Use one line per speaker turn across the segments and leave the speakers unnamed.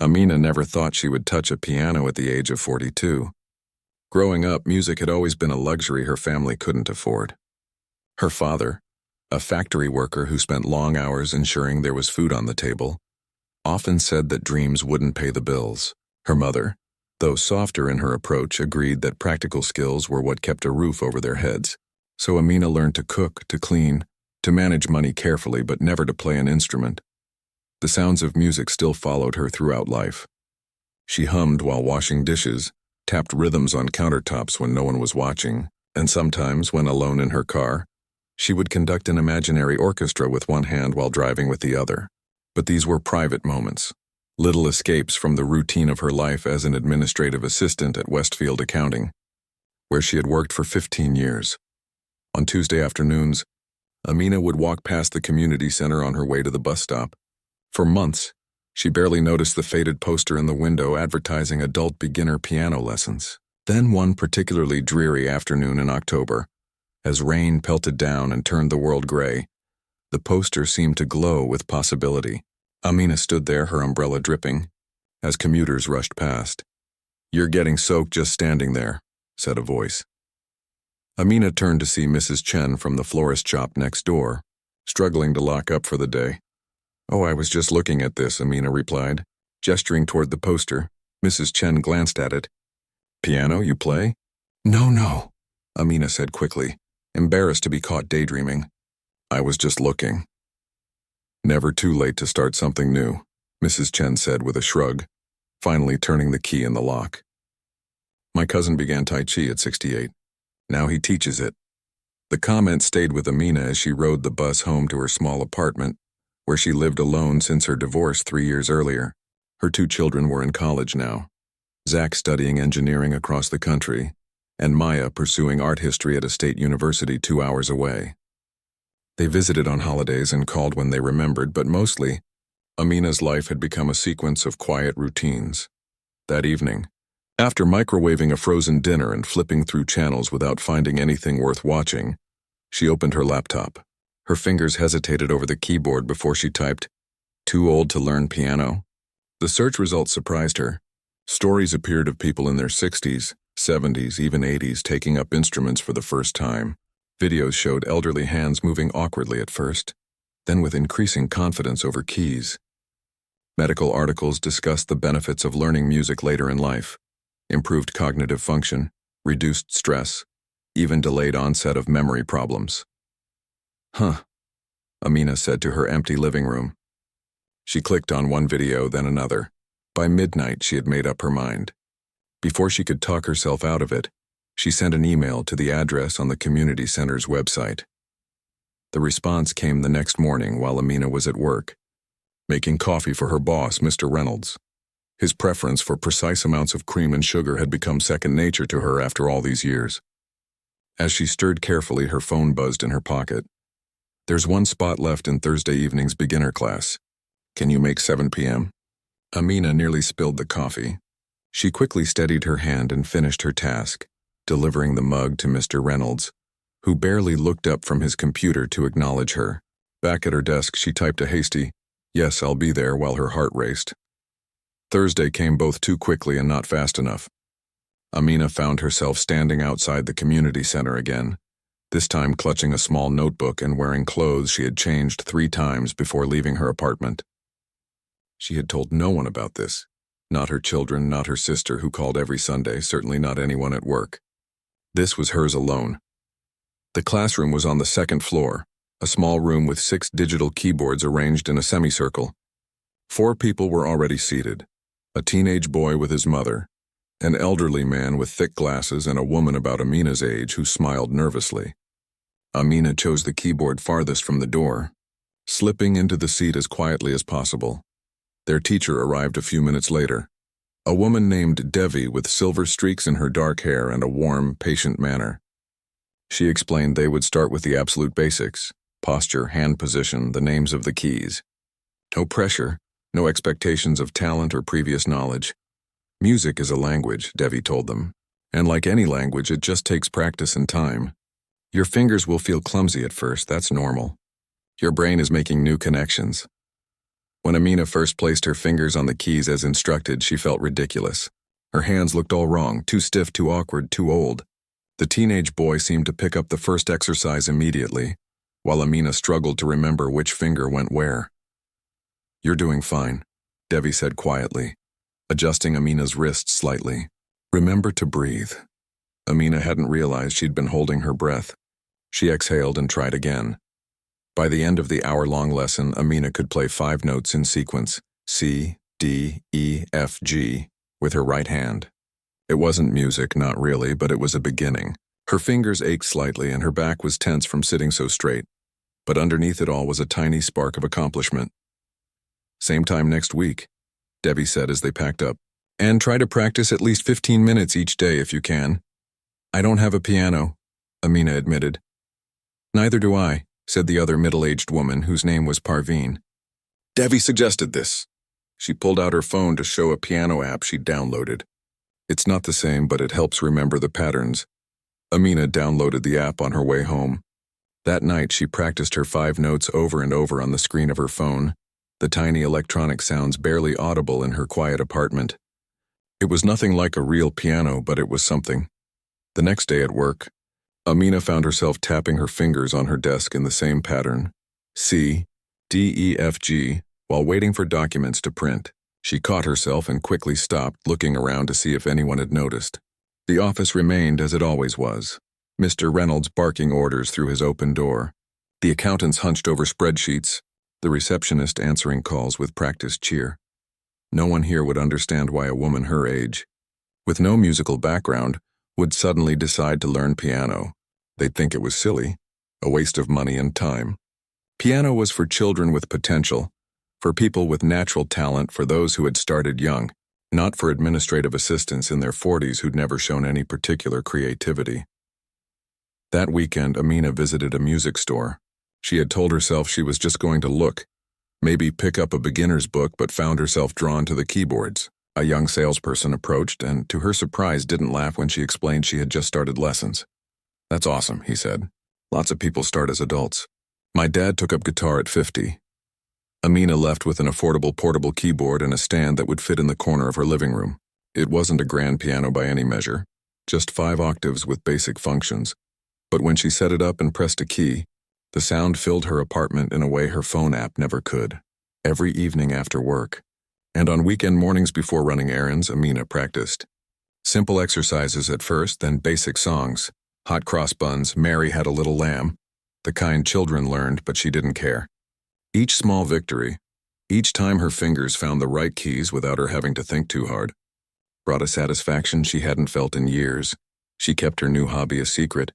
Amina never thought she would touch a piano at the age of 42. Growing up, music had always been a luxury her family couldn't afford. Her father, a factory worker who spent long hours ensuring there was food on the table, often said that dreams wouldn't pay the bills. Her mother, though softer in her approach, agreed that practical skills were what kept a roof over their heads. So Amina learned to cook, to clean, to manage money carefully, but never to play an instrument. The sounds of music still followed her throughout life. She hummed while washing dishes, tapped rhythms on countertops when no one was watching, and sometimes, when alone in her car, she would conduct an imaginary orchestra with one hand while driving with the other. But these were private moments, little escapes from the routine of her life as an administrative assistant at Westfield Accounting, where she had worked for 15 years. On Tuesday afternoons, Amina would walk past the community center on her way to the bus stop. For months, she barely noticed the faded poster in the window advertising adult beginner piano lessons. Then one particularly dreary afternoon in October, as rain pelted down and turned the world gray, the poster seemed to glow with possibility. Amina stood there, her umbrella dripping, as commuters rushed past. "You're getting soaked just standing there," said a voice. Amina turned to see Mrs. Chen from the florist shop next door, struggling to lock up for the day. "Oh, I was just looking at this," Amina replied, gesturing toward the poster. Mrs. Chen glanced at it. "Piano, you play?" No, Amina said quickly, embarrassed to be caught daydreaming. "I was just looking." "Never too late to start something new," Mrs. Chen said with a shrug, finally turning the key in the lock. "My cousin began Tai Chi at 68. Now he teaches it." The comment stayed with Amina as she rode the bus home to her small apartment, where she lived alone since her divorce 3 years earlier. Her 2 children were in college now, Zach studying engineering across the country, and Maya pursuing art history at a state university 2 hours away. They visited on holidays and called when they remembered, but mostly, Amina's life had become a sequence of quiet routines. That evening, after microwaving a frozen dinner and flipping through channels without finding anything worth watching, she opened her laptop. Her fingers hesitated over the keyboard before she typed, "Too old to learn piano?" The search results surprised her. Stories appeared of people in their 60s, 70s, even 80s taking up instruments for the first time. Videos showed elderly hands moving awkwardly at first, then with increasing confidence over keys. Medical articles discussed the benefits of learning music later in life: improved cognitive function, reduced stress, even delayed onset of memory problems. "Huh," Amina said to her empty living room. She clicked on one video, then another. By midnight, she had made up her mind. Before she could talk herself out of it, she sent an email to the address on the community center's website. The response came the next morning while Amina was at work, making coffee for her boss, Mr. Reynolds. His preference for precise amounts of cream and sugar had become second nature to her after all these years. As she stirred carefully, her phone buzzed in her pocket. "There's one spot left in Thursday evening's beginner class. Can you make 7 p.m.? Amina nearly spilled the coffee. She quickly steadied her hand and finished her task, delivering the mug to Mr. Reynolds, who barely looked up from his computer to acknowledge her. Back at her desk, she typed a hasty, "Yes, I'll be there," while her heart raced. Thursday came both too quickly and not fast enough. Amina found herself standing outside the community center again, this time clutching a small notebook and wearing clothes she had changed 3 times before leaving her apartment. She had told no one about this, not her children, not her sister who called every Sunday, certainly not anyone at work. This was hers alone. The classroom was on the 2nd floor, a small room with 6 digital keyboards arranged in a semicircle. 4 people were already seated: a teenage boy with his mother, an elderly man with thick glasses, and a woman about Amina's age who smiled nervously. Amina chose the keyboard farthest from the door, slipping into the seat as quietly as possible. Their teacher arrived a few minutes later, a woman named Devi with silver streaks in her dark hair and a warm, patient manner. She explained they would start with the absolute basics: posture, hand position, the names of the keys. No pressure, no expectations of talent or previous knowledge. Music is a language, Devi told them, and like any language, it just takes practice and time. Your fingers will feel clumsy at first, that's normal. Your brain is making new connections. When Amina first placed her fingers on the keys as instructed, she felt ridiculous. Her hands looked all wrong, too stiff, too awkward, too old. The teenage boy seemed to pick up the first exercise immediately, while Amina struggled to remember which finger went where. "You're doing fine," Devi said quietly, adjusting Amina's wrist slightly. "Remember to breathe." Amina hadn't realized she'd been holding her breath. She exhaled and tried again. By the end of the hour-long lesson, Amina could play 5 notes in sequence, C, D, E, F, G, with her right hand. It wasn't music, not really, but it was a beginning. Her fingers ached slightly and her back was tense from sitting so straight. But underneath it all was a tiny spark of accomplishment. "Same time next week," Debbie said as they packed up. "And try to practice at least 15 minutes each day if you can." "I don't have a piano," Amina admitted. "Neither do I," said the other middle-aged woman, whose name was Parveen. "Devi suggested this." She pulled out her phone to show a piano app she'd downloaded. "It's not the same, but it helps remember the patterns." Amina downloaded the app on her way home. That night, she practiced her 5 notes over and over on the screen of her phone, the tiny electronic sounds barely audible in her quiet apartment. It was nothing like a real piano, but it was something. The next day at work, Amina found herself tapping her fingers on her desk in the same pattern, C, D, E, F, G, while waiting for documents to print. She caught herself and quickly stopped, looking around to see if anyone had noticed. The office remained as it always was, Mr. Reynolds barking orders through his open door, the accountants hunched over spreadsheets, the receptionist answering calls with practiced cheer. No one here would understand why a woman her age, with no musical background, would suddenly decide to learn piano. They'd think it was silly, a waste of money and time. Piano was for children with potential, for people with natural talent, for those who had started young, not for administrative assistants in their 40s who'd never shown any particular creativity. That weekend, Amina visited a music store. She had told herself she was just going to look, maybe pick up a beginner's book, but found herself drawn to the keyboards. A young salesperson approached and, to her surprise, didn't laugh when she explained she had just started lessons. "That's awesome," he said. "Lots of people start as adults. My dad took up guitar at 50. Amina left with an affordable portable keyboard and a stand that would fit in the corner of her living room. It wasn't a grand piano by any measure, just 5 octaves with basic functions. But when she set it up and pressed a key, the sound filled her apartment in a way her phone app never could. Every evening after work, and on weekend mornings before running errands, Amina practiced. Simple exercises at first, then basic songs. Hot cross buns, Mary Had a Little Lamb, the kind children learned, but she didn't care. Each small victory, each time her fingers found the right keys without her having to think too hard, brought a satisfaction she hadn't felt in years. She kept her new hobby a secret,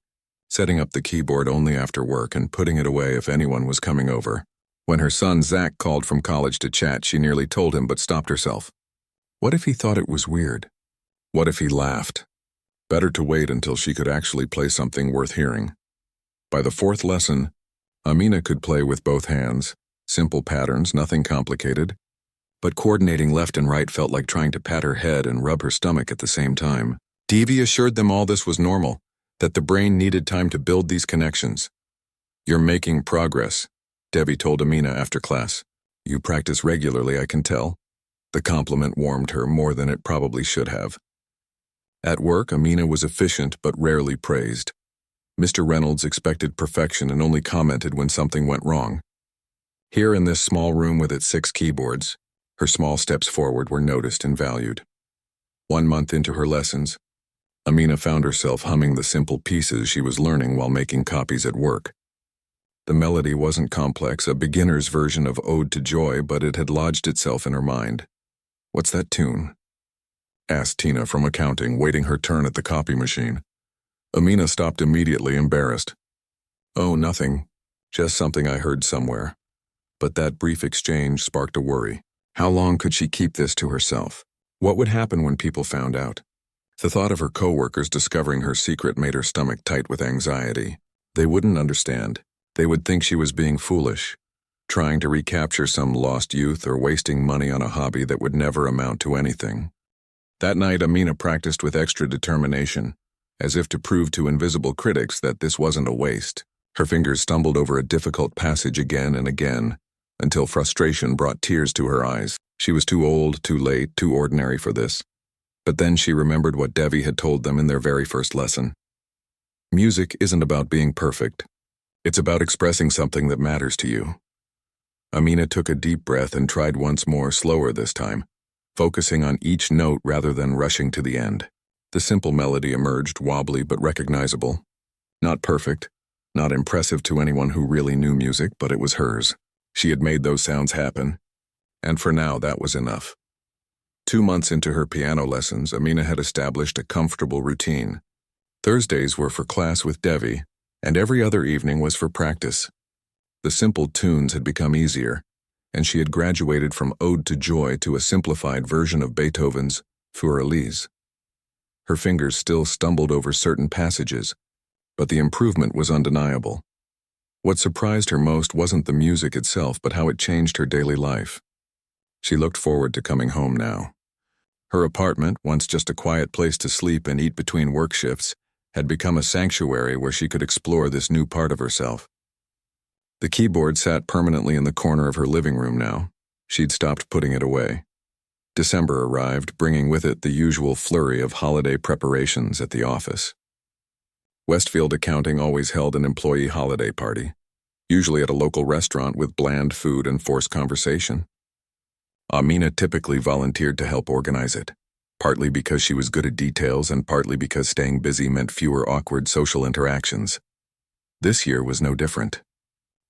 setting up the keyboard only after work and putting it away if anyone was coming over. When her son Zach called from college to chat, she nearly told him but stopped herself. What if he thought it was weird? What if he laughed? Better to wait until she could actually play something worth hearing. By the 4th lesson, Amina could play with both hands, simple patterns, nothing complicated, but coordinating left and right felt like trying to pat her head and rub her stomach at the same time. Devi assured them all this was normal, that the brain needed time to build these connections. "You're making progress," Debbie told Amina after class. "You practice regularly, I can tell." The compliment warmed her more than it probably should have. At work, Amina was efficient but rarely praised. Mr. Reynolds expected perfection and only commented when something went wrong. Here in this small room with its 6 keyboards, her small steps forward were noticed and valued. 1 month into her lessons, Amina found herself humming the simple pieces she was learning while making copies at work. The melody wasn't complex, a beginner's version of Ode to Joy, but it had lodged itself in her mind. "What's that tune?" asked Tina from accounting, waiting her turn at the copy machine. Amina stopped immediately, embarrassed. "Oh, nothing. Just something I heard somewhere." But that brief exchange sparked a worry. How long could she keep this to herself? What would happen when people found out? The thought of her coworkers discovering her secret made her stomach tight with anxiety. They wouldn't understand. They would think she was being foolish, trying to recapture some lost youth or wasting money on a hobby that would never amount to anything. That night, Amina practiced with extra determination, as if to prove to invisible critics that this wasn't a waste. Her fingers stumbled over a difficult passage again and again, until frustration brought tears to her eyes. She was too old, too late, too ordinary for this. But then she remembered what Devi had told them in their very first lesson. Music isn't about being perfect. It's about expressing something that matters to you. Amina took a deep breath and tried once more, slower this time, focusing on each note rather than rushing to the end. The simple melody emerged, wobbly but recognizable. Not perfect, not impressive to anyone who really knew music, but it was hers. She had made those sounds happen, and for now that was enough. 2 months into her piano lessons, Amina had established a comfortable routine. Thursdays were for class with Devi, and every other evening was for practice. The simple tunes had become easier, and she had graduated from Ode to Joy to a simplified version of Beethoven's Für Elise. Her fingers still stumbled over certain passages, but the improvement was undeniable. What surprised her most wasn't the music itself, but how it changed her daily life. She looked forward to coming home now. Her apartment, once just a quiet place to sleep and eat between work shifts, had become a sanctuary where she could explore this new part of herself. The keyboard sat permanently in the corner of her living room now. She'd stopped putting it away. December arrived, bringing with it the usual flurry of holiday preparations at the office. Westfield Accounting always held an employee holiday party, usually at a local restaurant with bland food and forced conversation. Amina typically volunteered to help organize it, partly because she was good at details and partly because staying busy meant fewer awkward social interactions. This year was no different.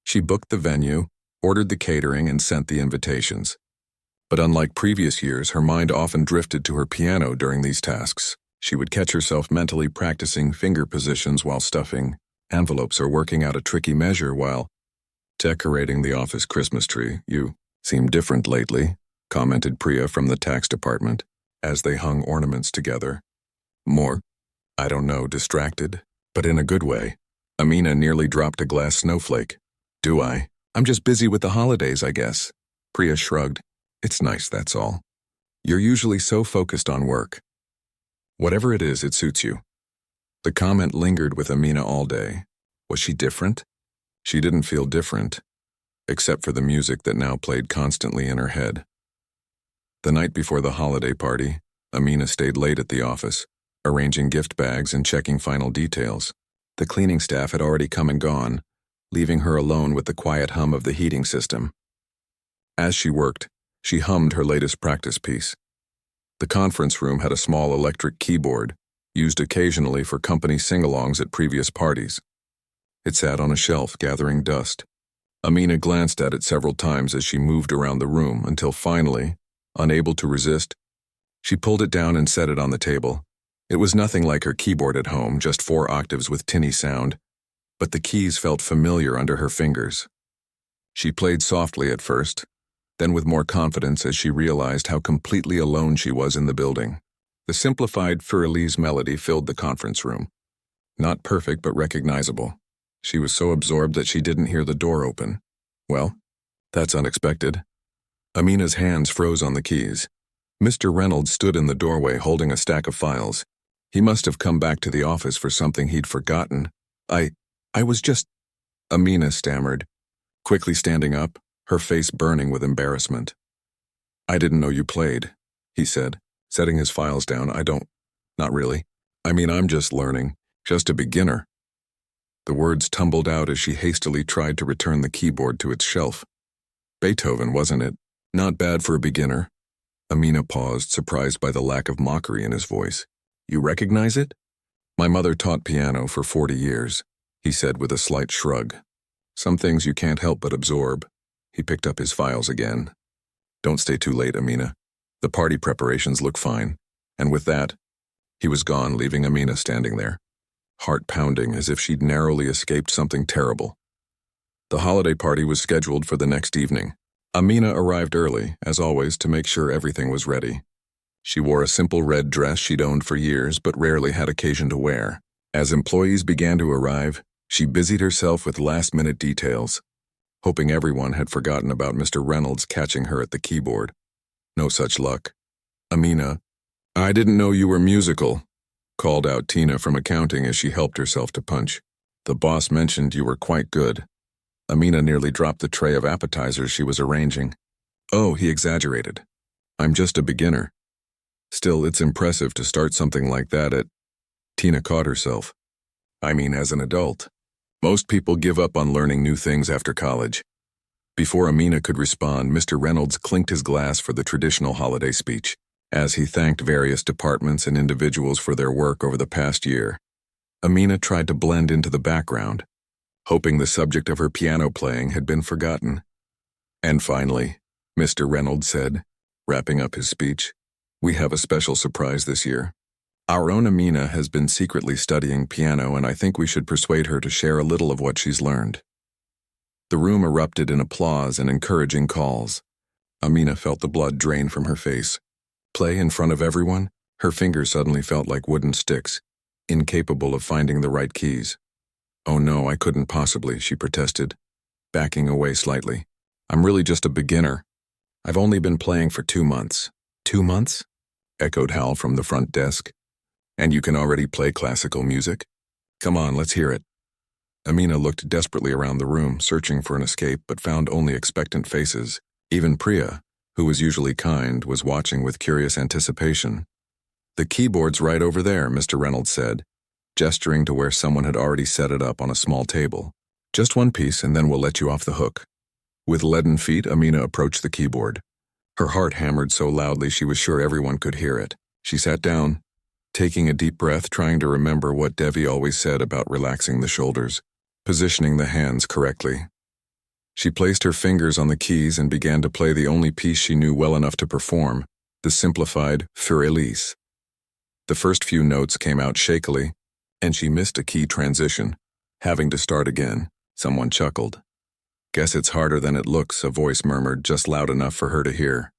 She booked the venue, ordered the catering, and sent the invitations. But unlike previous years, her mind often drifted to her piano during these tasks. She would catch herself mentally practicing finger positions while stuffing envelopes or working out a tricky measure while decorating the office Christmas tree. "You seem different lately," commented Priya from the tax department as they hung ornaments together. "More, I don't know, distracted, but in a good way." Amina nearly dropped a glass snowflake. "Do I? I'm just busy with the holidays, I guess." Priya shrugged. "It's nice, that's all. You're usually so focused on work. Whatever it is, it suits you." The comment lingered with Amina all day. Was she different? She didn't feel different, except for the music that now played constantly in her head. The night before the holiday party, Amina stayed late at the office, arranging gift bags and checking final details. The cleaning staff had already come and gone, leaving her alone with the quiet hum of the heating system. As she worked, she hummed her latest practice piece. The conference room had a small electric keyboard, used occasionally for company sing-alongs at previous parties. It sat on a shelf, gathering dust. Amina glanced at it several times as she moved around the room until finally, unable to resist, she pulled it down and set it on the table. It was nothing like her keyboard at home, just 4 octaves with tinny sound, but the keys felt familiar under her fingers. She played softly at first, then with more confidence as she realized how completely alone she was in the building. The simplified Für Elise melody filled the conference room. Not perfect, but recognizable. She was so absorbed that she didn't hear the door open. Well, that's unexpected. Amina's hands froze on the keys. Mr. Reynolds stood in the doorway holding a stack of files. He must have come back to the office for something he'd forgotten. I was just... Amina stammered, quickly standing up, her face burning with embarrassment. "I didn't know you played," he said, setting his files down. Not really. I'm just learning, just a beginner." The words tumbled out as she hastily tried to return the keyboard to its shelf. Beethoven, wasn't it? Not bad for a beginner. Amina paused, surprised by the lack of mockery in his voice. "You recognize it?" "My mother taught piano for 40 years, he said with a slight shrug. "Some things you can't help but absorb." He picked up his files again. "Don't stay too late, Amina. The party preparations look fine." And with that, he was gone, leaving Amina standing there, heart pounding as if she'd narrowly escaped something terrible. The holiday party was scheduled for the next evening. Amina arrived early, as always, to make sure everything was ready. She wore a simple red dress she'd owned for years but rarely had occasion to wear. As employees began to arrive, she busied herself with last-minute details, hoping everyone had forgotten about Mr. Reynolds catching her at the keyboard. No such luck. "Amina, I didn't know you were musical," called out Tina from accounting as she helped herself to punch. "The boss mentioned you were quite good." Amina nearly dropped the tray of appetizers she was arranging. Oh, he exaggerated. I'm just a beginner. Still, it's impressive to start something like that at... Tina caught herself. I mean, as an adult. Most people give up on learning new things after college. Before Amina could respond, Mr. Reynolds clinked his glass for the traditional holiday speech, as he thanked various departments and individuals for their work over the past year. Amina tried to blend into the background, hoping the subject of her piano playing had been forgotten. And finally, Mr. Reynolds said, wrapping up his speech, we have a special surprise this year. Our own Amina has been secretly studying piano, and I think we should persuade her to share a little of what she's learned. The room erupted in applause and encouraging calls. Amina felt the blood drain from her face. Play in front of everyone? Her fingers suddenly felt like wooden sticks, incapable of finding the right keys. Oh no, I couldn't possibly, she protested, backing away slightly. I'm really just a beginner. I've only been playing for 2 months. 2 months? Echoed Hal from the front desk. And you can already play classical music? Come on, let's hear it. Amina looked desperately around the room, searching for an escape, but found only expectant faces. Even Priya, who was usually kind, was watching with curious anticipation. The keyboard's right over there, Mr. Reynolds said, gesturing to where someone had already set it up on a small table. Just one piece, and then we'll let you off the hook. With leaden feet, Amina approached the keyboard. Her heart hammered so loudly she was sure everyone could hear it. She sat down, taking a deep breath, trying to remember what Devi always said about relaxing the shoulders, positioning the hands correctly. She placed her fingers on the keys and began to play the only piece she knew well enough to perform, the simplified Für Elise. The first few notes came out shakily, and she missed a key transition, having to start again. Someone chuckled. Guess it's harder than it looks, a voice murmured, just loud enough for her to hear.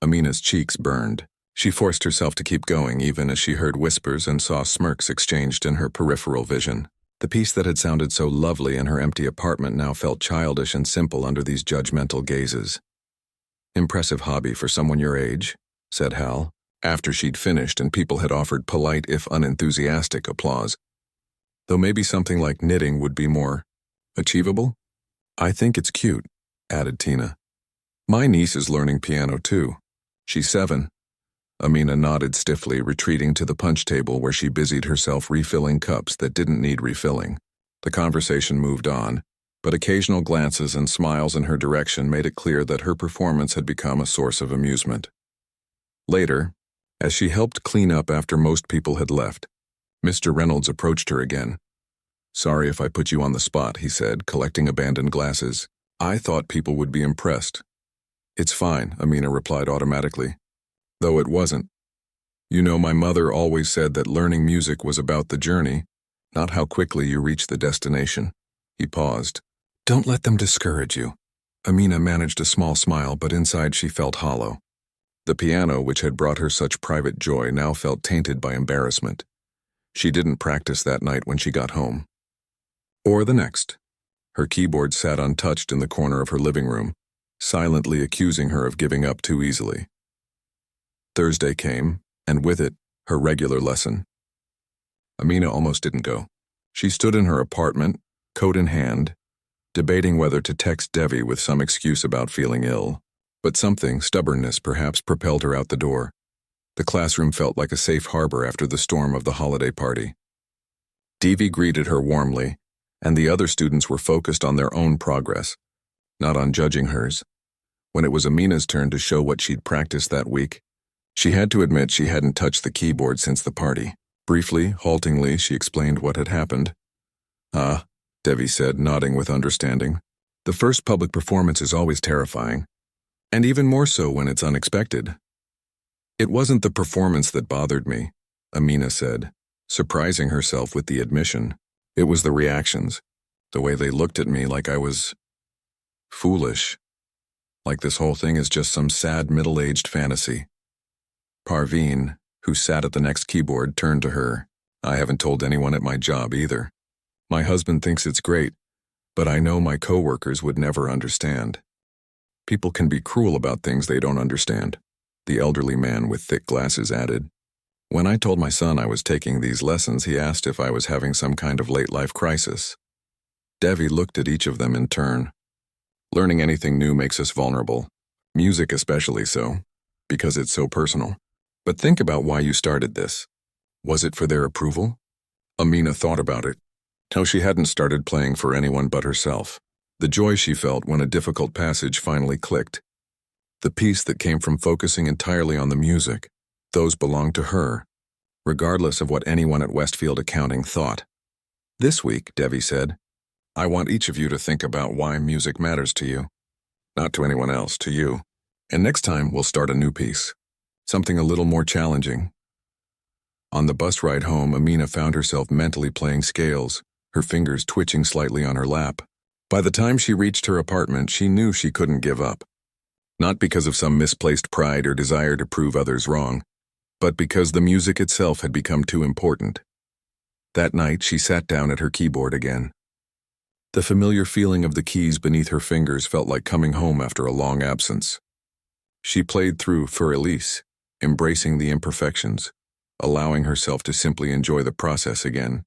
Amina's cheeks burned. She forced herself to keep going, even as she heard whispers and saw smirks exchanged in her peripheral vision. The piece that had sounded so lovely in her empty apartment now felt childish and simple under these judgmental gazes. Impressive hobby for someone your age, said Hal, after she'd finished and people had offered polite if unenthusiastic applause. Though maybe something like knitting would be more achievable? I think it's cute, added Tina. My niece is learning piano too. She's 7. Amina nodded stiffly, retreating to the punch table where she busied herself refilling cups that didn't need refilling. The conversation moved on, but occasional glances and smiles in her direction made it clear that her performance had become a source of amusement. Later, as she helped clean up after most people had left, Mr. Reynolds approached her again. Sorry if I put you on the spot, he said, collecting abandoned glasses. I thought people would be impressed. It's fine, Amina replied automatically. Though it wasn't. You know, my mother always said that learning music was about the journey, not how quickly you reach the destination. He paused. Don't let them discourage you. Amina managed a small smile, but inside she felt hollow. The piano, which had brought her such private joy, now felt tainted by embarrassment. She didn't practice that night when she got home. Or the next. Her keyboard sat untouched in the corner of her living room, silently accusing her of giving up too easily. Thursday came, and with it, her regular lesson. Amina almost didn't go. She stood in her apartment, coat in hand, debating whether to text Devi with some excuse about feeling ill. But something, stubbornness perhaps, propelled her out the door. The classroom felt like a safe harbor after the storm of the holiday party. Devi greeted her warmly, and the other students were focused on their own progress, not on judging hers. When it was Amina's turn to show what she'd practiced that week, she had to admit she hadn't touched the keyboard since the party. Briefly, haltingly, she explained what had happened. Ah, Devi said, nodding with understanding. The first public performance is always terrifying, and even more so when it's unexpected. It wasn't the performance that bothered me, Amina said, surprising herself with the admission. It was the reactions, the way they looked at me like I was foolish, like this whole thing is just some sad middle-aged fantasy. Parveen, who sat at the next keyboard, turned to her. I haven't told anyone at my job either. My husband thinks it's great, but I know my coworkers would never understand. People can be cruel about things they don't understand, the elderly man with thick glasses added. When I told my son I was taking these lessons, he asked if I was having some kind of late-life crisis. Devi looked at each of them in turn. Learning anything new makes us vulnerable. Music especially so, because it's so personal. But think about why you started this. Was it for their approval? Amina thought about it. How she hadn't started playing for anyone but herself. The joy she felt when a difficult passage finally clicked. The peace that came from focusing entirely on the music. Those belonged to her, regardless of what anyone at Westfield Accounting thought. This week, Devi said, I want each of you to think about why music matters to you. Not to anyone else, to you. And next time, we'll start a new piece. Something a little more challenging. On the bus ride home, Amina found herself mentally playing scales, her fingers twitching slightly on her lap. By the time she reached her apartment, she knew she couldn't give up. Not because of some misplaced pride or desire to prove others wrong, but because the music itself had become too important. That night, she sat down at her keyboard again. The familiar feeling of the keys beneath her fingers felt like coming home after a long absence. She played through For Elise, embracing the imperfections, allowing herself to simply enjoy the process again.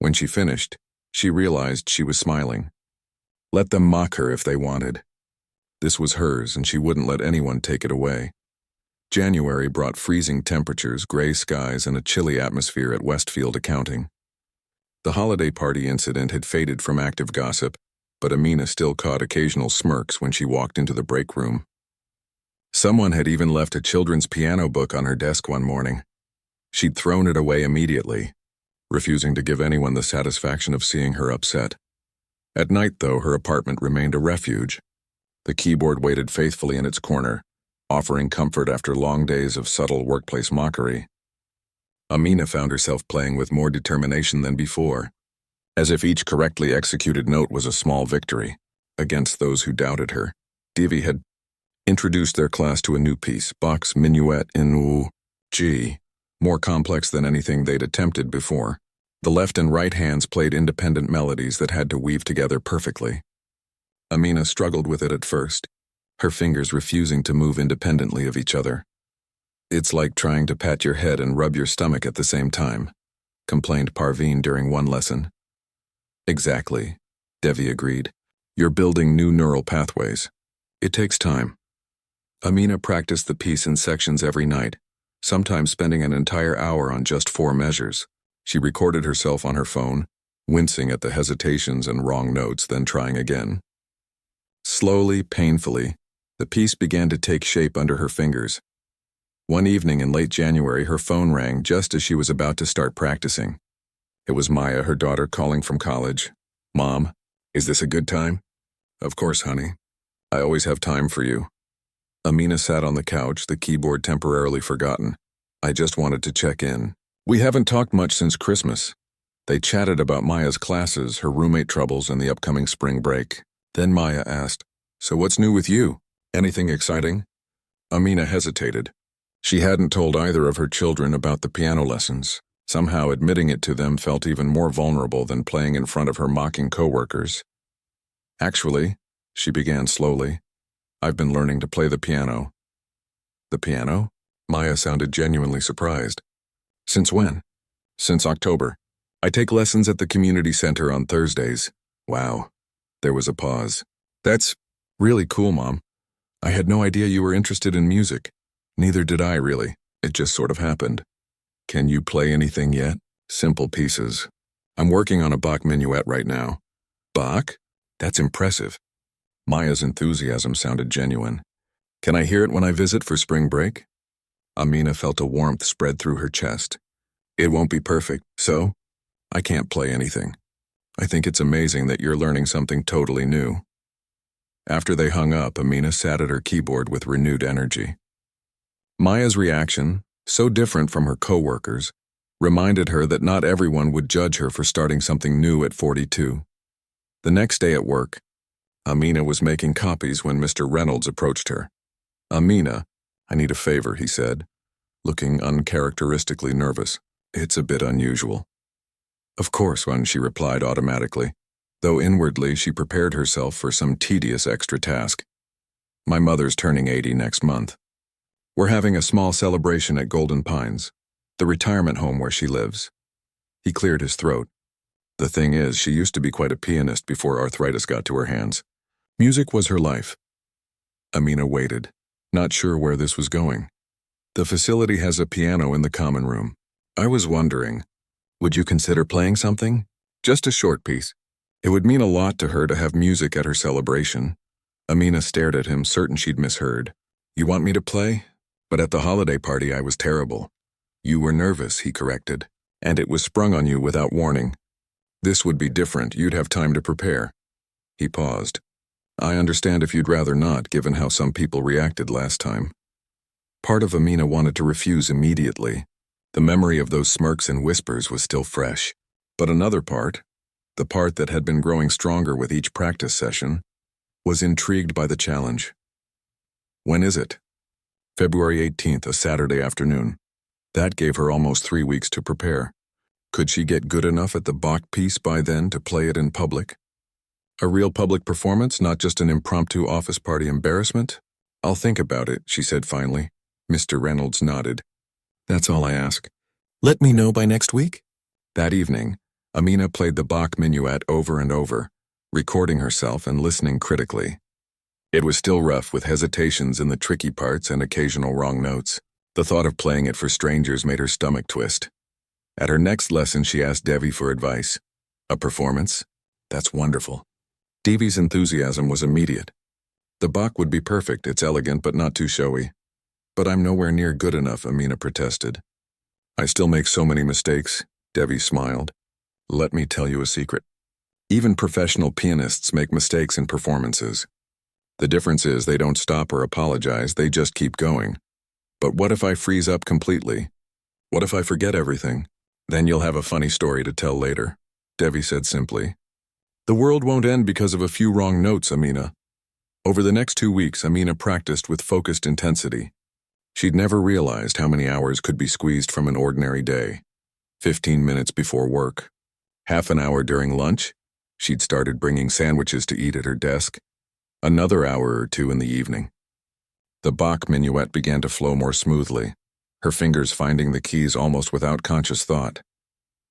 When she finished, she realized she was smiling. Let them mock her if they wanted. This was hers, and she wouldn't let anyone take it away. January brought freezing temperatures, gray skies, and a chilly atmosphere at Westfield Accounting. The holiday party incident had faded from active gossip, but Amina still caught occasional smirks when she walked into the break room. Someone had even left a children's piano book on her desk one morning. She'd thrown it away immediately, refusing to give anyone the satisfaction of seeing her upset. At night, though, her apartment remained a refuge. The keyboard waited faithfully in its corner, offering comfort after long days of subtle workplace mockery. Amina found herself playing with more determination than before, as if each correctly executed note was a small victory against those who doubted her. Devi had introduced their class to a new piece, Bach's Minuet in G, more complex than anything they'd attempted before. The left and right hands played independent melodies that had to weave together perfectly. Amina struggled with it at first, her fingers refusing to move independently of each other. It's like trying to pat your head and rub your stomach at the same time, complained Parveen during one lesson. Exactly, Devi agreed. You're building new neural pathways. It takes time. Amina practiced the piece in sections every night, sometimes spending an entire hour on just 4 measures. She recorded herself on her phone, wincing at the hesitations and wrong notes, then trying again. Slowly, painfully, the piece began to take shape under her fingers. One evening in late January, her phone rang just as she was about to start practicing. It was Maya, her daughter, calling from college. Mom, is this a good time? Of course, honey. I always have time for you. Amina sat on the couch, the keyboard temporarily forgotten. I just wanted to check in. We haven't talked much since Christmas. They chatted about Maya's classes, her roommate troubles, and the upcoming spring break. Then Maya asked, So what's new with you? Anything exciting? Amina hesitated. She hadn't told either of her children about the piano lessons. Somehow admitting it to them felt even more vulnerable than playing in front of her mocking coworkers. Actually, she began slowly, I've been learning to play the piano. The piano? Maya sounded genuinely surprised. Since when? Since October. I take lessons at the community center on Thursdays. Wow. There was a pause. That's really cool, Mom. I had no idea you were interested in music. Neither did I, really. It just sort of happened. Can you play anything yet? Simple pieces. I'm working on a Bach minuet right now. Bach? That's impressive. Maya's enthusiasm sounded genuine. Can I hear it when I visit for spring break? Amina felt a warmth spread through her chest. It won't be perfect, so I can't play anything. I think it's amazing that you're learning something totally new. After they hung up, Amina sat at her keyboard with renewed energy. Maya's reaction, so different from her coworkers, reminded her that not everyone would judge her for starting something new at 42. The next day at work, Amina was making copies when Mr. Reynolds approached her. Amina, I need a favor, he said, looking uncharacteristically nervous. It's a bit unusual. Of course, she replied automatically, though inwardly she prepared herself for some tedious extra task. My mother's turning 80 next month. We're having a small celebration at Golden Pines, the retirement home where she lives. He cleared his throat. The thing is, she used to be quite a pianist before arthritis got to her hands. Music was her life. Amina waited, not sure where this was going. The facility has a piano in the common room. I was wondering, would you consider playing something? Just a short piece. It would mean a lot to her to have music at her celebration. Amina stared at him, certain she'd misheard. You want me to play? But at the holiday party I was terrible. You were nervous, he corrected, and it was sprung on you without warning. This would be different, you'd have time to prepare. He paused. I understand if you'd rather not, given how some people reacted last time. Part of Amina wanted to refuse immediately. The memory of those smirks and whispers was still fresh. But another part, the part that had been growing stronger with each practice session, was intrigued by the challenge. When is it? February 18th, a Saturday afternoon. That gave her almost 3 weeks to prepare. Could she get good enough at the Bach piece by then to play it in public? A real public performance, not just an impromptu office party embarrassment? I'll think about it, she said finally. Mr. Reynolds nodded. That's all I ask. Let me know by next week? That evening, Amina played the Bach minuet over and over, recording herself and listening critically. It was still rough, with hesitations in the tricky parts and occasional wrong notes. The thought of playing it for strangers made her stomach twist. At her next lesson, she asked Devi for advice. A performance? That's wonderful. Devi's enthusiasm was immediate. The Bach would be perfect, it's elegant but not too showy. But I'm nowhere near good enough, Amina protested. I still make so many mistakes, Devi smiled. Let me tell you a secret. Even professional pianists make mistakes in performances. The difference is they don't stop or apologize, they just keep going. But what if I freeze up completely? What if I forget everything? Then you'll have a funny story to tell later, Devi said simply. The world won't end because of a few wrong notes, Amina. Over the next 2 weeks, Amina practiced with focused intensity. She'd never realized how many hours could be squeezed from an ordinary day. 15 minutes before work. Half an hour during lunch. She'd started bringing sandwiches to eat at her desk. Another hour or two in the evening. The Bach minuet began to flow more smoothly, her fingers finding the keys almost without conscious thought.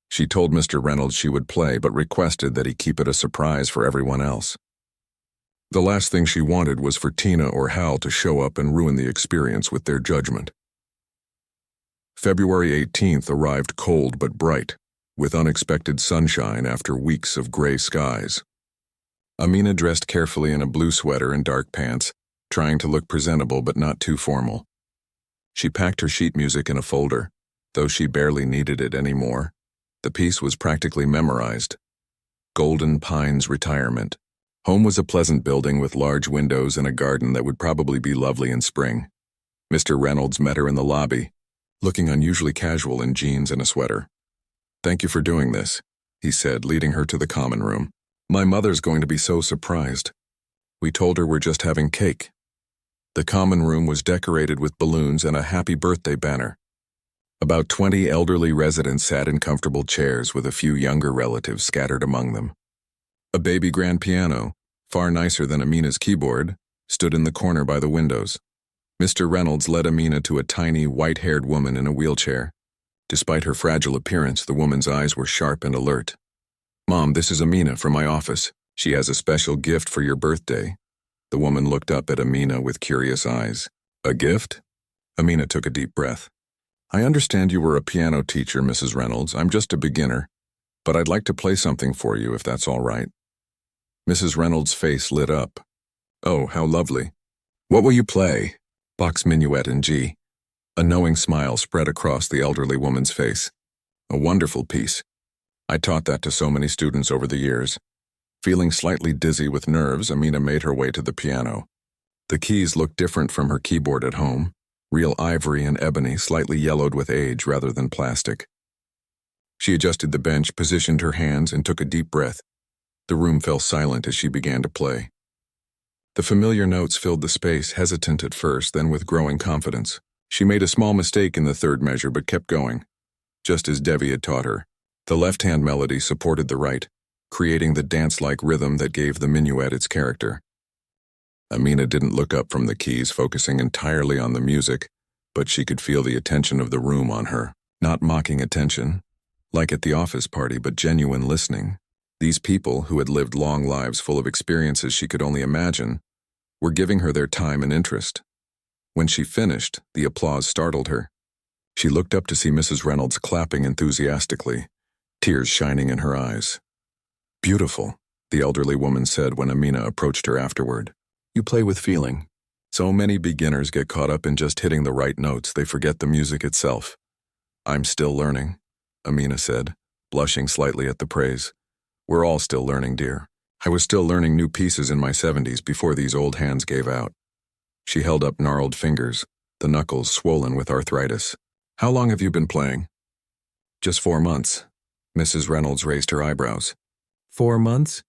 She told Mr. Reynolds she would play, but requested that he keep it a surprise for everyone else. The last thing she wanted was for Tina or Hal to show up and ruin the experience with their judgment. February 18th arrived cold but bright, with unexpected sunshine after weeks of gray skies. Amina dressed carefully in a blue sweater and dark pants, trying to look presentable but not too formal. She packed her sheet music in a folder, though she barely needed it anymore. The piece was practically memorized. Golden Pines Retirement. Home was a pleasant building with large windows and a garden that would probably be lovely in spring. Mr. Reynolds met her in the lobby, looking unusually casual in jeans and a sweater. Thank you for doing this, he said, leading her to the common room. My mother's going to be so surprised. We told her we're just having cake. The common room was decorated with balloons and a happy birthday banner. About 20 elderly residents sat in comfortable chairs with a few younger relatives scattered among them. A baby grand piano, far nicer than Amina's keyboard, stood in the corner by the windows. Mr. Reynolds led Amina to a tiny, white-haired woman in a wheelchair. Despite her fragile appearance, the woman's eyes were sharp and alert. Mom, this is Amina from my office. She has a special gift for your birthday. The woman looked up at Amina with curious eyes. A gift? Amina took a deep breath. I understand you were a piano teacher, Mrs. Reynolds. I'm just a beginner, but I'd like to play something for you if that's all right. Mrs. Reynolds' face lit up. Oh, how lovely. What will you play? Bach's Minuet in G. A knowing smile spread across the elderly woman's face. A wonderful piece. I taught that to so many students over the years. Feeling slightly dizzy with nerves, Amina made her way to the piano. The keys looked different from her keyboard at home. Real ivory and ebony, slightly yellowed with age rather than plastic. She adjusted the bench, positioned her hands, and took a deep breath. The room fell silent as she began to play. The familiar notes filled the space, hesitant at first, then with growing confidence. She made a small mistake in the third measure but kept going. Just as Devi had taught her, the left-hand melody supported the right, creating the dance-like rhythm that gave the minuet its character. Amina didn't look up from the keys, focusing entirely on the music, but she could feel the attention of the room on her. Not mocking attention, Like at the office party, but genuine listening. These people, who had lived long lives full of experiences she could only imagine, were giving her their time and interest. When she finished, the applause startled her. She looked up to see Mrs. Reynolds clapping enthusiastically, tears shining in her eyes. "Beautiful," the elderly woman said when Amina approached her afterward. "You play with feeling." So many beginners get caught up in just hitting the right notes, they forget the music itself. "I'm still learning," Amina said, blushing slightly at the praise. "We're all still learning, dear. I was still learning new pieces in my 70s before these old hands gave out." She held up gnarled fingers, the knuckles swollen with arthritis. "How long have you been playing?" "Just 4 months." Mrs. Reynolds raised her eyebrows. 4 months?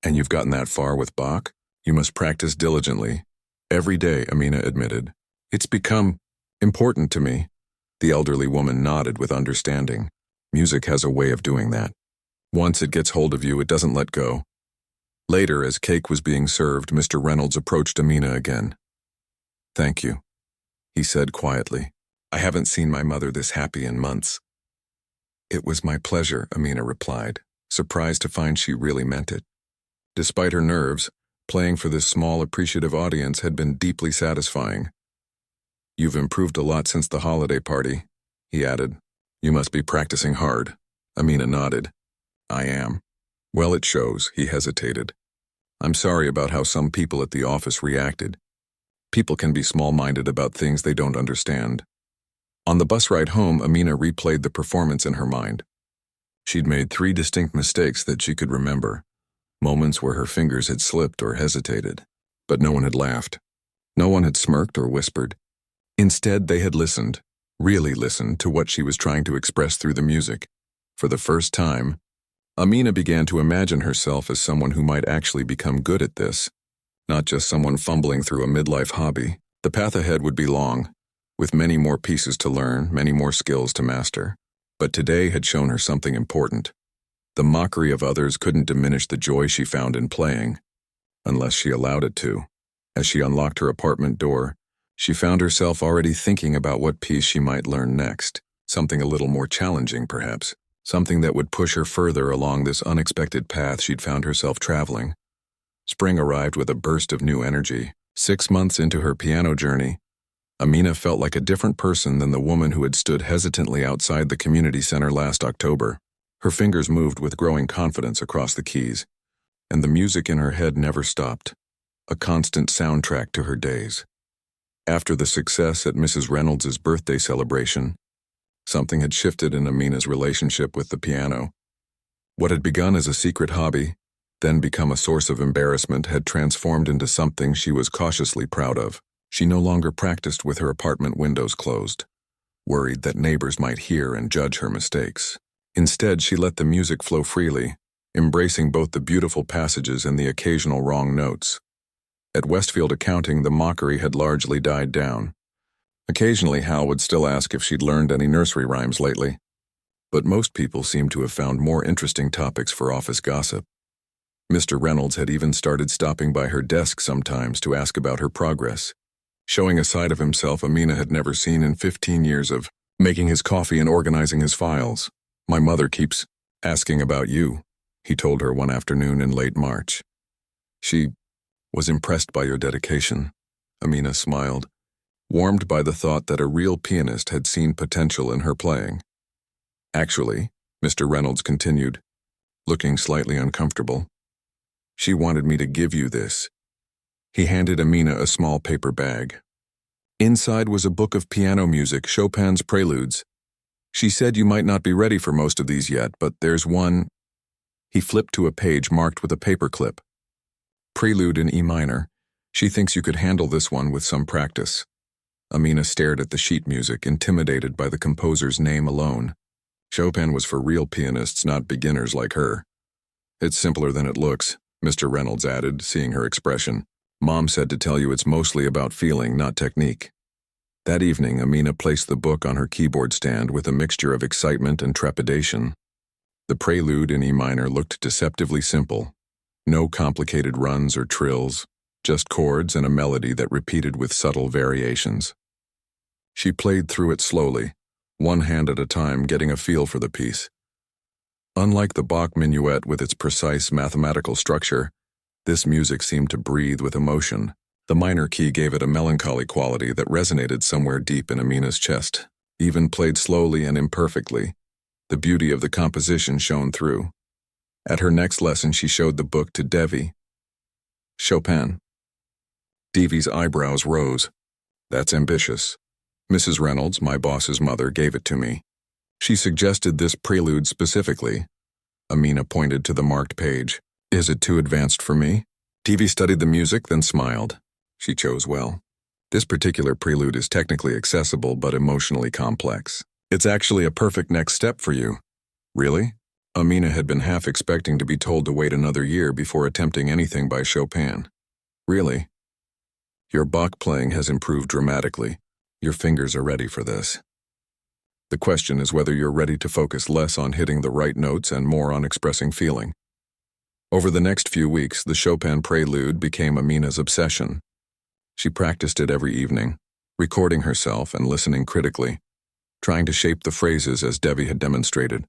And you've gotten that far with Bach? You must practice diligently. Every day, Amina admitted. "It's become important to me." The elderly woman nodded with understanding. Music has a way of doing that. Once it gets hold of you, it doesn't let go. Later, as cake was being served, Mr. Reynolds approached Amina again. "Thank you," he said quietly. "I haven't seen my mother this happy in months." "It was my pleasure," Amina replied, surprised to find she really meant it. Despite her nerves, playing for this small, appreciative audience had been deeply satisfying. "You've improved a lot since the holiday party," he added. "You must be practicing hard." Amina nodded. "I am." "Well, it shows," he hesitated. "I'm sorry about how some people at the office reacted. People can be small-minded about things they don't understand." On the bus ride home, Amina replayed the performance in her mind. She'd made 3 distinct mistakes that she could remember, moments where her fingers had slipped or hesitated. But no one had laughed. No one had smirked or whispered. Instead, they had listened, really listened, to what she was trying to express through the music. For the first time, Amina began to imagine herself as someone who might actually become good at this, not just someone fumbling through a midlife hobby. The path ahead would be long, with many more pieces to learn, many more skills to master. But today had shown her something important. The mockery of others couldn't diminish the joy she found in playing, unless she allowed it to. As she unlocked her apartment door, she found herself already thinking about what piece she might learn next, something a little more challenging perhaps, something that would push her further along this unexpected path she'd found herself traveling. Spring arrived with a burst of new energy. 6 months into her piano journey, Amina felt like a different person than the woman who had stood hesitantly outside the community center last October. Her fingers moved with growing confidence across the keys, and the music in her head never stopped, a constant soundtrack to her days. After the success at Mrs. Reynolds' birthday celebration, something had shifted in Amina's relationship with the piano. What had begun as a secret hobby, then become a source of embarrassment, had transformed into something she was cautiously proud of. She no longer practiced with her apartment windows closed, worried that neighbors might hear and judge her mistakes. Instead, she let the music flow freely, embracing both the beautiful passages and the occasional wrong notes. At Westfield Accounting, the mockery had largely died down. Occasionally, Hal would still ask if she'd learned any nursery rhymes lately, but most people seemed to have found more interesting topics for office gossip. Mr. Reynolds had even started stopping by her desk sometimes to ask about her progress, showing a side of himself Amina had never seen in 15 years of making his coffee and organizing his files. "My mother keeps asking about you," he told her one afternoon in late March. "She was impressed by your dedication," Amina smiled, warmed by the thought that a real pianist had seen potential in her playing. "Actually," Mr. Reynolds continued, looking slightly uncomfortable, "she wanted me to give you this." He handed Amina a small paper bag. Inside was a book of piano music, Chopin's Preludes. "She said you might not be ready for most of these yet, but there's one." He flipped to a page marked with a paperclip. "Prelude in E minor. She thinks you could handle this one with some practice." Amina stared at the sheet music, intimidated by the composer's name alone. Chopin was for real pianists, not beginners like her. "It's simpler than it looks," Mr. Reynolds added, seeing her expression. "Mom said to tell you it's mostly about feeling, not technique." That evening, Amina placed the book on her keyboard stand with a mixture of excitement and trepidation. The Prelude in E minor looked deceptively simple. No complicated runs or trills, just chords and a melody that repeated with subtle variations. She played through it slowly, one hand at a time, getting a feel for the piece. Unlike the Bach minuet with its precise mathematical structure, this music seemed to breathe with emotion. The minor key gave it a melancholy quality that resonated somewhere deep in Amina's chest. Even played slowly and imperfectly, the beauty of the composition shone through. At her next lesson, she showed the book to Devi. Chopin. Devi's eyebrows rose. That's ambitious. Mrs. Reynolds, my boss's mother, gave it to me. She suggested this prelude specifically. Amina pointed to the marked page. Is it too advanced for me? Devi studied the music, then smiled. She chose well. This particular prelude is technically accessible but emotionally complex. It's actually a perfect next step for you. Really? Amina had been half expecting to be told to wait another year before attempting anything by Chopin. Really? Your Bach playing has improved dramatically. Your fingers are ready for this. The question is whether you're ready to focus less on hitting the right notes and more on expressing feeling. Over the next few weeks, the Chopin prelude became Amina's obsession. She practiced it every evening, recording herself and listening critically, trying to shape the phrases as Devi had demonstrated.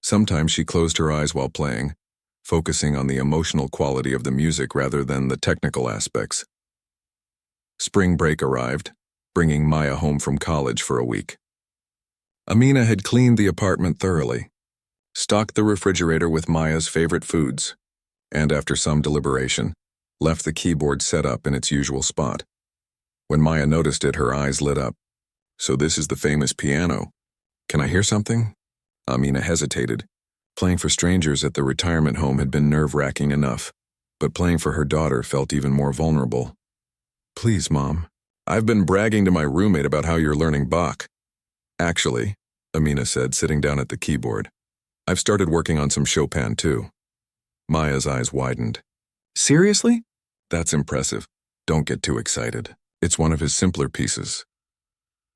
Sometimes she closed her eyes while playing, focusing on the emotional quality of the music rather than the technical aspects. Spring break arrived, bringing Maya home from college for a week. Amina had cleaned the apartment thoroughly, stocked the refrigerator with Maya's favorite foods, and after some deliberation, left the keyboard set up in its usual spot. When Maya noticed it, her eyes lit up. So this is the famous piano. Can I hear something? Amina hesitated. Playing for strangers at the retirement home had been nerve-wracking enough, but playing for her daughter felt even more vulnerable. Please, Mom. I've been bragging to my roommate about how you're learning Bach. Actually, Amina said, sitting down at the keyboard, I've started working on some Chopin too. Maya's eyes widened. Seriously? That's impressive. Don't get too excited. It's one of his simpler pieces.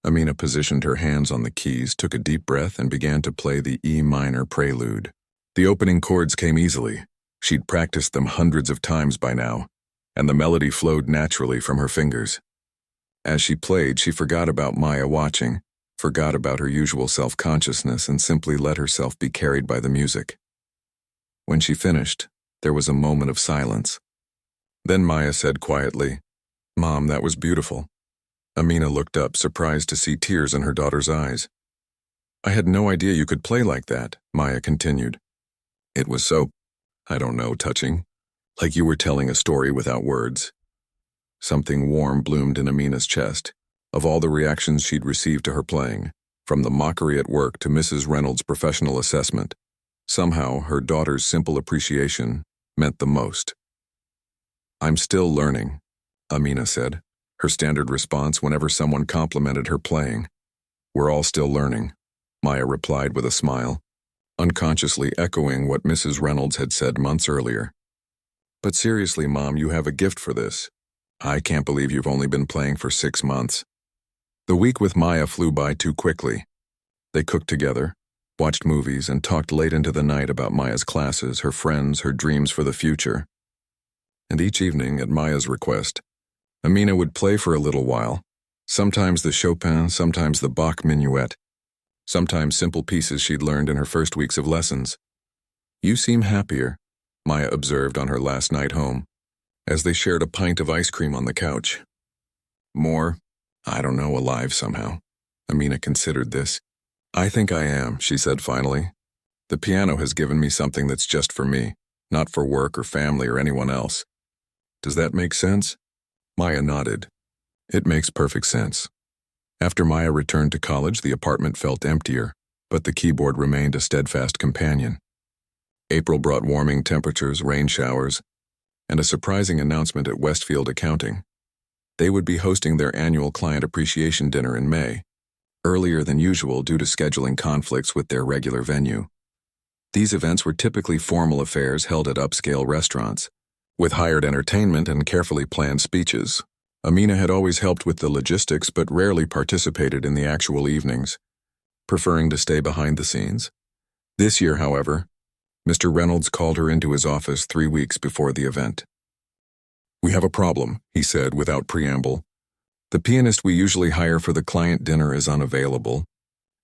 Amina positioned her hands on the keys, took a deep breath, and began to play the E minor prelude. The opening chords came easily. She'd practiced them hundreds of times by now, and the melody flowed naturally from her fingers. As she played, she forgot about Maya watching, forgot about her usual self-consciousness, and simply let herself be carried by the music. When she finished, there was a moment of silence. Then Maya said quietly, Mom, that was beautiful. Amina looked up, surprised to see tears in her daughter's eyes. I had no idea you could play like that, Maya continued. It was so, I don't know, touching. Like you were telling a story without words. Something warm bloomed in Amina's chest. Of all the reactions she'd received to her playing, from the mockery at work to Mrs. Reynolds' professional assessment, somehow her daughter's simple appreciation meant the most. I'm still learning, Amina said, her standard response whenever someone complimented her playing. We're all still learning, Maya replied with a smile, unconsciously echoing what Mrs. Reynolds had said months earlier. But seriously, Mom, you have a gift for this. I can't believe you've only been playing for 6 months. The week with Maya flew by too quickly. They cooked together, watched movies, and talked late into the night about Maya's classes, her friends, her dreams for the future. And each evening, at Maya's request, Amina would play for a little while, sometimes the Chopin, sometimes the Bach minuet, sometimes simple pieces she'd learned in her first weeks of lessons. You seem happier, Maya observed on her last night home, as they shared a pint of ice cream on the couch. More, I don't know, alive somehow. Amina considered this. I think I am, she said finally. The piano has given me something that's just for me, not for work or family or anyone else. Does that make sense? Maya nodded. It makes perfect sense. After Maya returned to college, the apartment felt emptier, but the keyboard remained a steadfast companion. April brought warming temperatures, rain showers, and a surprising announcement at Westfield Accounting. They would be hosting their annual client appreciation dinner in May, earlier than usual due to scheduling conflicts with their regular venue. These events were typically formal affairs held at upscale restaurants, with hired entertainment and carefully planned speeches. Amina had always helped with the logistics but rarely participated in the actual evenings, preferring to stay behind the scenes. This year, however, Mr. Reynolds called her into his office 3 weeks before the event. We have a problem, he said without preamble. The pianist we usually hire for the client dinner is unavailable,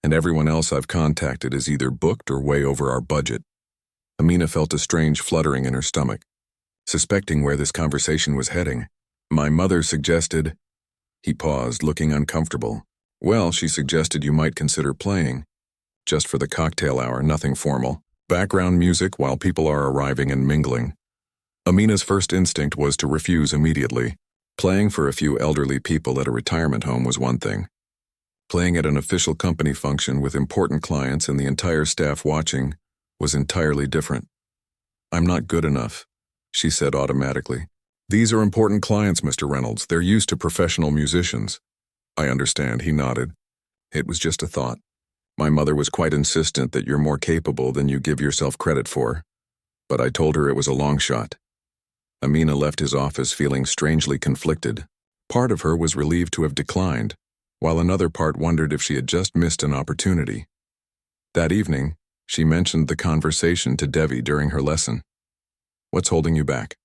and everyone else I've contacted is either booked or way over our budget. Amina felt a strange fluttering in her stomach. Suspecting where this conversation was heading, my mother suggested— He paused, looking uncomfortable. Well, she suggested you might consider playing. Just for the cocktail hour, nothing formal. Background music while people are arriving and mingling. Amina's first instinct was to refuse immediately. Playing for a few elderly people at a retirement home was one thing. Playing at an official company function with important clients and the entire staff watching was entirely different. I'm not good enough, she said automatically. These are important clients, Mr. Reynolds. They're used to professional musicians. I understand, he nodded. It was just a thought. My mother was quite insistent that you're more capable than you give yourself credit for. But I told her it was a long shot. Amina left his office feeling strangely conflicted. Part of her was relieved to have declined, while another part wondered if she had just missed an opportunity. That evening, she mentioned the conversation to Devi during her lesson. What's holding you back?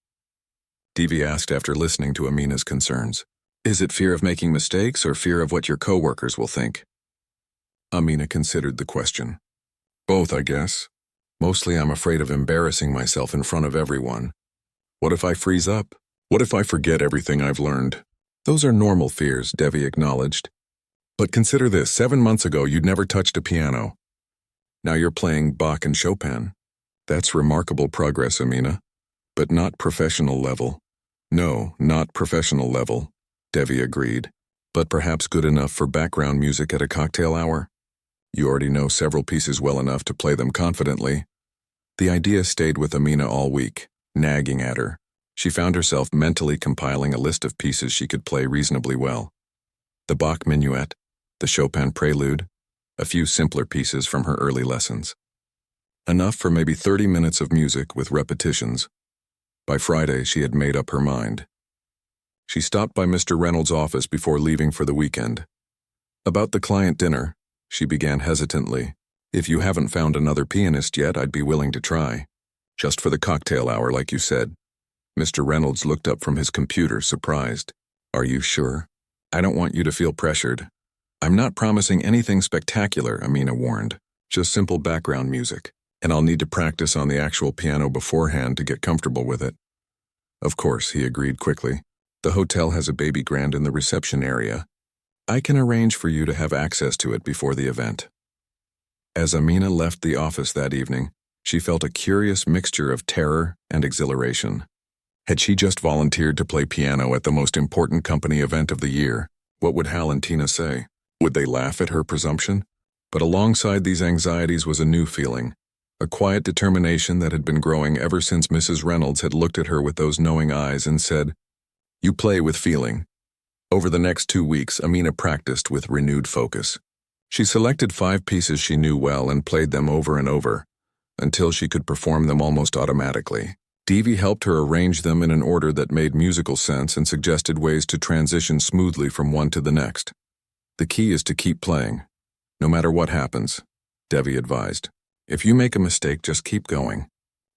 Devi asked after listening to Amina's concerns. Is it fear of making mistakes or fear of what your coworkers will think? Amina considered the question. Both, I guess. Mostly I'm afraid of embarrassing myself in front of everyone. What if I freeze up? What if I forget everything I've learned? Those are normal fears, Devi acknowledged. But consider this, 7 months ago you'd never touched a piano. Now you're playing Bach and Chopin. That's remarkable progress, Amina. But not professional level. No, not professional level, Devi agreed. But perhaps good enough for background music at a cocktail hour? You already know several pieces well enough to play them confidently. The idea stayed with Amina all week, nagging at her. She found herself mentally compiling a list of pieces she could play reasonably well. The Bach Minuet, the Chopin Prelude, a few simpler pieces from her early lessons. Enough for maybe 30 minutes of music with repetitions. By Friday, she had made up her mind. She stopped by Mr. Reynolds' office before leaving for the weekend. About the client dinner, she began hesitantly. If you haven't found another pianist yet, I'd be willing to try. Just for the cocktail hour, like you said. Mr. Reynolds looked up from his computer, surprised. Are you sure? I don't want you to feel pressured. I'm not promising anything spectacular, Amina warned. Just simple background music. And I'll need to practice on the actual piano beforehand to get comfortable with it. Of course, he agreed quickly. The hotel has a baby grand in the reception area. I can arrange for you to have access to it before the event. As Amina left the office that evening, she felt a curious mixture of terror and exhilaration. Had she just volunteered to play piano at the most important company event of the year? What would Hal and Tina say? Would they laugh at her presumption? But alongside these anxieties was a new feeling. A quiet determination that had been growing ever since Mrs. Reynolds had looked at her with those knowing eyes and said, "You play with feeling." Over the next 2 weeks, Amina practiced with renewed focus. She selected 5 pieces she knew well and played them over and over, until she could perform them almost automatically. Devi helped her arrange them in an order that made musical sense and suggested ways to transition smoothly from one to the next. The key is to keep playing, no matter what happens, Devi advised. If you make a mistake, just keep going.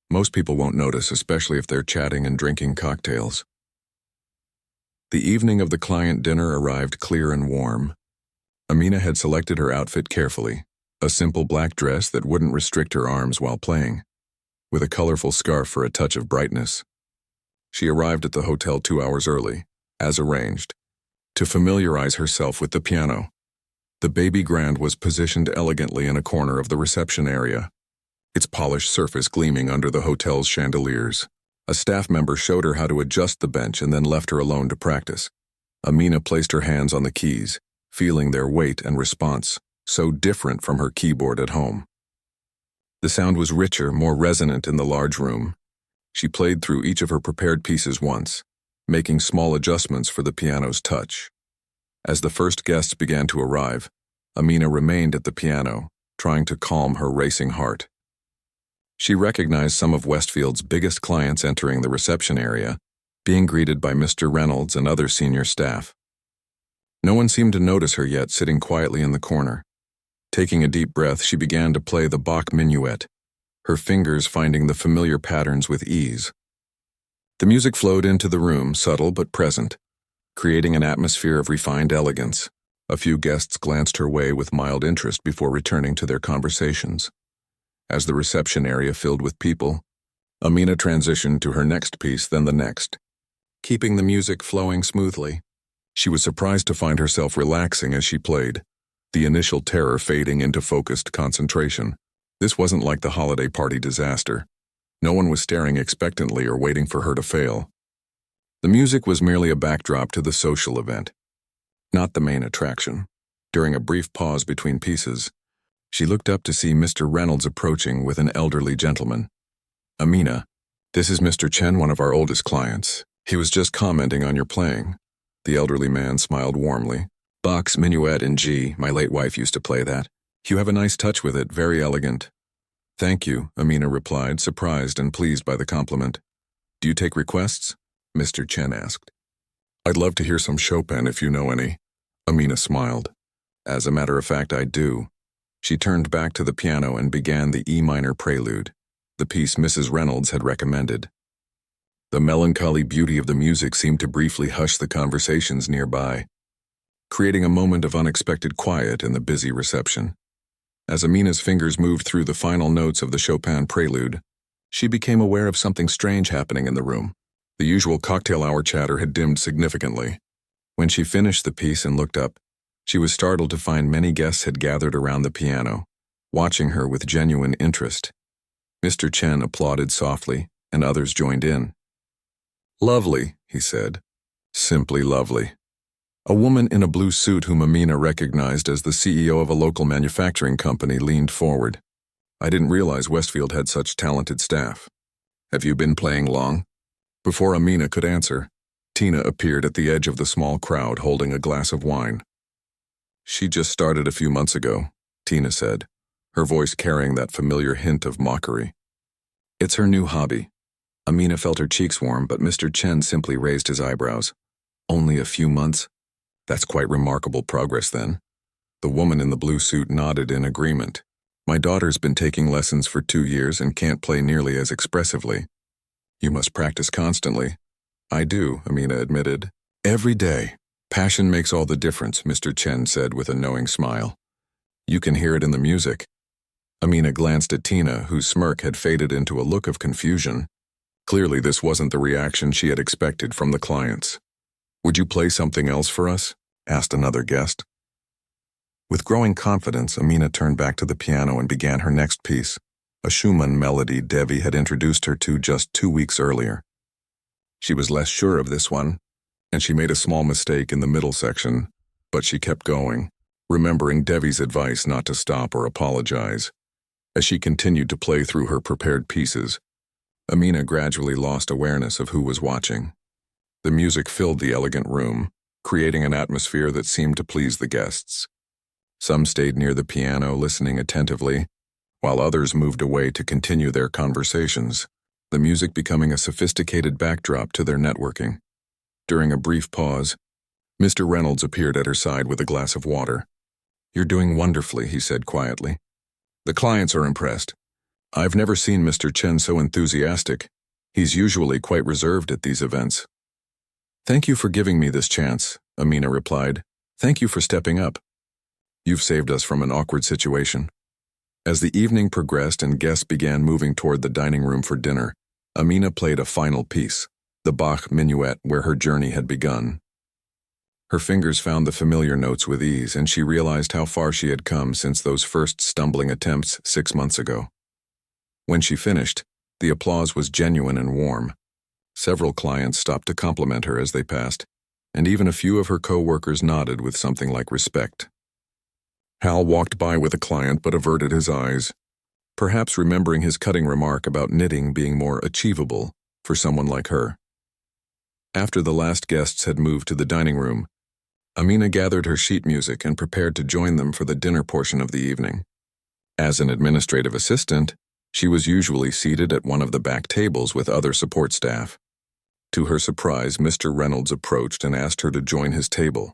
Most people won't notice, especially if they're chatting and drinking cocktails. The evening of the client dinner arrived clear and warm. Amina had selected her outfit carefully, a simple black dress that wouldn't restrict her arms while playing, with a colorful scarf for a touch of brightness. She arrived at the hotel 2 hours early, as arranged, to familiarize herself with the piano. The baby grand was positioned elegantly in a corner of the reception area, its polished surface gleaming under the hotel's chandeliers. A staff member showed her how to adjust the bench and then left her alone to practice. Amina placed her hands on the keys, feeling their weight and response, so different from her keyboard at home. The sound was richer, more resonant in the large room. She played through each of her prepared pieces once, making small adjustments for the piano's touch. As the first guests began to arrive, Amina remained at the piano, trying to calm her racing heart. She recognized some of Westfield's biggest clients entering the reception area, being greeted by Mr. Reynolds and other senior staff. No one seemed to notice her yet, sitting quietly in the corner. Taking a deep breath, she began to play the Bach Minuet, her fingers finding the familiar patterns with ease. The music flowed into the room, subtle but present, creating an atmosphere of refined elegance. A few guests glanced her way with mild interest before returning to their conversations. As the reception area filled with people, Amina transitioned to her next piece, then the next, keeping the music flowing smoothly. She was surprised to find herself relaxing as she played, the initial terror fading into focused concentration. This wasn't like the holiday party disaster. No one was staring expectantly or waiting for her to fail. The music was merely a backdrop to the social event, not the main attraction. During a brief pause between pieces, she looked up to see Mr. Reynolds approaching with an elderly gentleman. "Amina, this is Mr. Chen, one of our oldest clients. He was just commenting on your playing." The elderly man smiled warmly. "Bach's Minuet in G, my late wife used to play that. You have a nice touch with it, very elegant." "Thank you," Amina replied, surprised and pleased by the compliment. "Do you take requests?" Mr. Chen asked. "I'd love to hear some Chopin if you know any." Amina smiled. "As a matter of fact, I do." She turned back to the piano and began the E minor prelude, the piece Mrs. Reynolds had recommended. The melancholy beauty of the music seemed to briefly hush the conversations nearby, creating a moment of unexpected quiet in the busy reception. As Amina's fingers moved through the final notes of the Chopin prelude, she became aware of something strange happening in the room. The usual cocktail hour chatter had dimmed significantly. When she finished the piece and looked up, she was startled to find many guests had gathered around the piano, watching her with genuine interest. Mr. Chen applauded softly, and others joined in. "Lovely," he said. "Simply lovely." A woman in a blue suit whom Amina recognized as the CEO of a local manufacturing company leaned forward. "I didn't realize Westfield had such talented staff. Have you been playing long?" Before Amina could answer, Tina appeared at the edge of the small crowd holding a glass of wine. "She just started a few months ago," Tina said, her voice carrying that familiar hint of mockery. "It's her new hobby." Amina felt her cheeks warm, but Mr. Chen simply raised his eyebrows. "Only a few months? That's quite remarkable progress then." The woman in the blue suit nodded in agreement. "My daughter's been taking lessons for 2 years and can't play nearly as expressively." "You must practice constantly." "I do," Amina admitted. "Every day. Passion makes all the difference," Mr. Chen said with a knowing smile. "You can hear it in the music." Amina glanced at Tina, whose smirk had faded into a look of confusion. Clearly this wasn't the reaction she had expected from the clients. "Would you play something else for us?" asked another guest. With growing confidence, Amina turned back to the piano and began her next piece, a Schumann melody Devi had introduced her to just 2 weeks earlier. She was less sure of this one, and she made a small mistake in the middle section, but she kept going, remembering Devi's advice not to stop or apologize. As she continued to play through her prepared pieces, Amina gradually lost awareness of who was watching. The music filled the elegant room, creating an atmosphere that seemed to please the guests. Some stayed near the piano, listening attentively, while others moved away to continue their conversations, the music becoming a sophisticated backdrop to their networking. During a brief pause, Mr. Reynolds appeared at her side with a glass of water. "You're doing wonderfully," he said quietly. "The clients are impressed. I've never seen Mr. Chen so enthusiastic. He's usually quite reserved at these events." "Thank you for giving me this chance," Amina replied. "Thank you for stepping up. You've saved us from an awkward situation." As the evening progressed and guests began moving toward the dining room for dinner, Amina played a final piece, the Bach Minuet, where her journey had begun. Her fingers found the familiar notes with ease, and she realized how far she had come since those first stumbling attempts 6 months ago. When she finished, the applause was genuine and warm. Several clients stopped to compliment her as they passed, and even a few of her co-workers nodded with something like respect. Hal walked by with a client but averted his eyes, perhaps remembering his cutting remark about knitting being more achievable for someone like her. After the last guests had moved to the dining room, Amina gathered her sheet music and prepared to join them for the dinner portion of the evening. As an administrative assistant, she was usually seated at one of the back tables with other support staff. To her surprise, Mr. Reynolds approached and asked her to join his table.